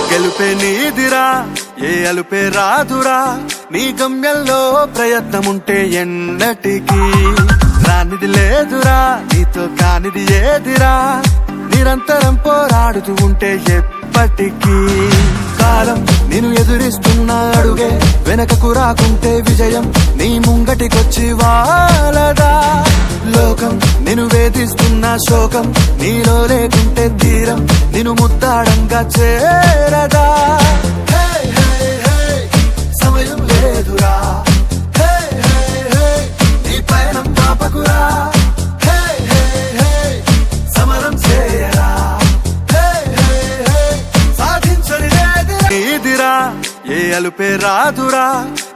గెలుపే నీదిరా, ఏ అలుపే రాదురా, నీ గమ్యంలో ప్రయత్నముంటే ఎన్నటికీ రానిది లేదురా, నీతో కానిది ఏదిరా, నిరంతరం పోరాడుతూ ఉంటే ఎప్పటికీ. కాలం నిన్ను ఎదురిస్తున్న అడుగే వెనకకు రాకుంటే విజయం నీ ముంగటికొచ్చి వాలదా. లోకం నిన్ను వేధిస్తున్న శోకం నీలో లేకుంటే తీరం నిన్ను ముద్దాడంగా చేరదా. సమయం లేదురా, నీ పయనం పాపకురా, సమరం చేయరా, సాధించని లేదిరా, ఏ అలుపే రాదురా,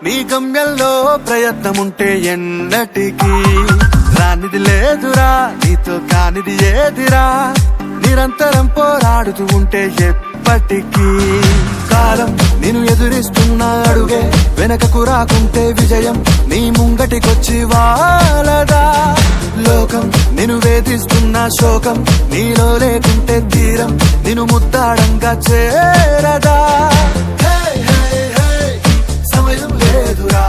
నీ గమ్యంలో ప్రయత్నముంటే ఎన్నటికీ రానిది లేదురా, నీతో కానిది ఏదిరా, నిరంతరం పోరాడుతూ ఉంటే ఎప్పటికీ. కాలం నిన్ను ఎదురిస్తున్న అడుగే వెనకకు రాకుంటే విజయం నీ ముంగటికొచ్చి వాలదా. లోకం నిన్ను వేధిస్తున్న శోకం నీలో లేకుంటే తీరం నిన్ను ముద్దాడంగా చేరదా. సమయం లేదురా,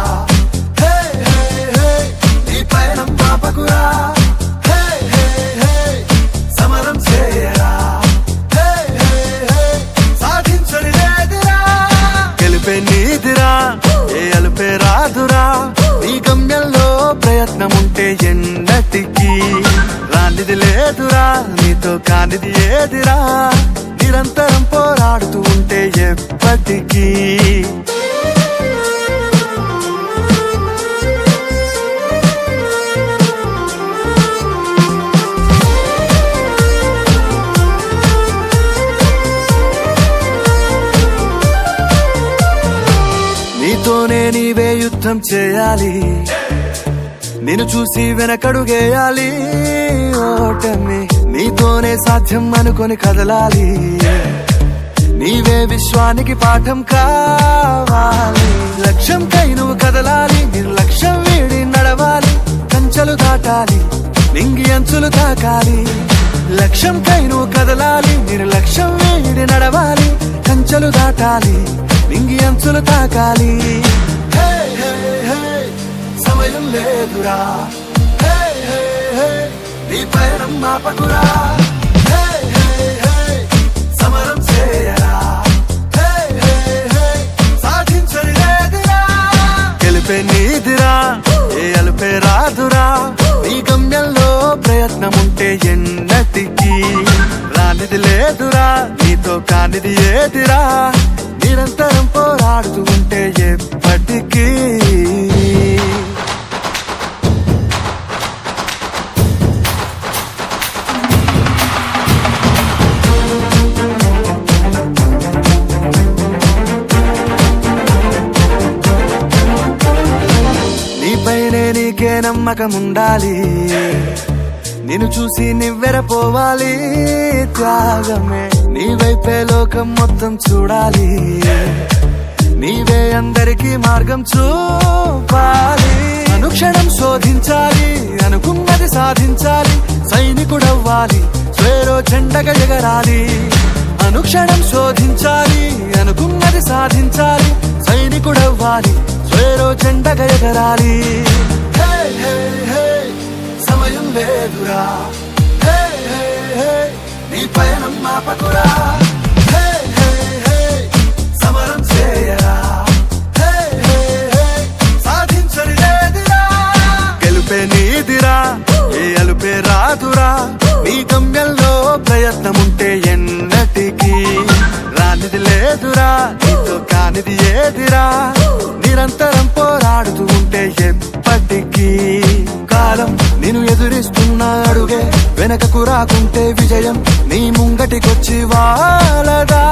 నీ పయనం పాపకురా, సమరం చేయరా, సాధించని లేదురా. గెలుపే నీదిరా, ఏ అలుపే రాదురా, నీ గమ్యంలో ప్రయత్నముంటే ఎన్నటికీ రానిది లేదురా, నీతో కానిది ఏదిరా, నిరంతరం పోరాడుతూ ఉంటే ఎప్పటికీ. నీతోనే నీవే యుద్ధం చేయాలి, నిన్ను చూసి వెనకడుగేయాలి. ఓటమి నీతోనే సాధ్యం అనుకొని కదలాలి, నీవే విశ్వానికి పాఠం కావాలి. లక్ష్యంకై నువ్వు కదలాలి, నిర్లక్ష్యం వీడి నడవాలి, కంచెలు దాటాలి, నింగి అంచులు తాకాలి. లక్ష్యంకై నువ్వు కదలాలి, నిర్లక్ష్యం వీడి నడవాలి, కంచెలు దాటాలి, నింగి అంచులు తాకాలి. సమయం లేదురా, నీ పయనం మాపకురా, సమరం చేయరా, సాధించని లేదురా. గెలుపే నీదిరా, ఏ అలుపే రాదురా, నీ గమ్యంలో ప్రయత్నముంటే ఎన్నటికీ రానిది లేదురా, నీతో కానిది ఏదిరా, నిరంతరం పోరాడుతూ ఉంటే ఎప్పటికీ. నీపైనే నీకే నమ్మకం ఉండాలి, నిన్ను చూసి నివ్వెరపోవాలి. త్యాగమే నీ వైపే లోకం మొత్తం చూడాలి, నీవే అందరికీ మార్గం చూపాలి. అనుక్షణం శోధించాలి, అనుకున్నది సాధించాలి, సైనికుడవ్వాలి, స్వేరో చెండగా ఎగరాలి. అనుక్షణం శోధించాలి, అనుకున్నది సాధించాలి, సైనికుడవ్వాలి, స్వేరో చెండగా ఎగరాలి. సమయం లేదురా, నీ పయనం మాపకురా, సమరం చేయరా, సాధించని లేదురా. గెలుపే నీదిరా, ఏ అలుపే రాదురా, నీ గమ్యంలో ప్రయత్నముంటే ఎన్నటికీ రానిది లేదురా, నీతో కానిది ఏదిరా, నిరంతరం పోరాడుతూ ఉంటే ఎప్పటికీ. కాలం నిన్ను ఎదురిస్తున్న అడుగే వెనకకు రాకుంటే విజయం నీ ముంగటికొచ్చి వాలదా.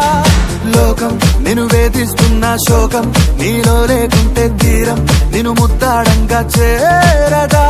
లోకం నిన్ను వేధిస్తున్న శోకం నీలో లేకుంటే తీరం నిన్ను ముద్దాడంగా చేరదా.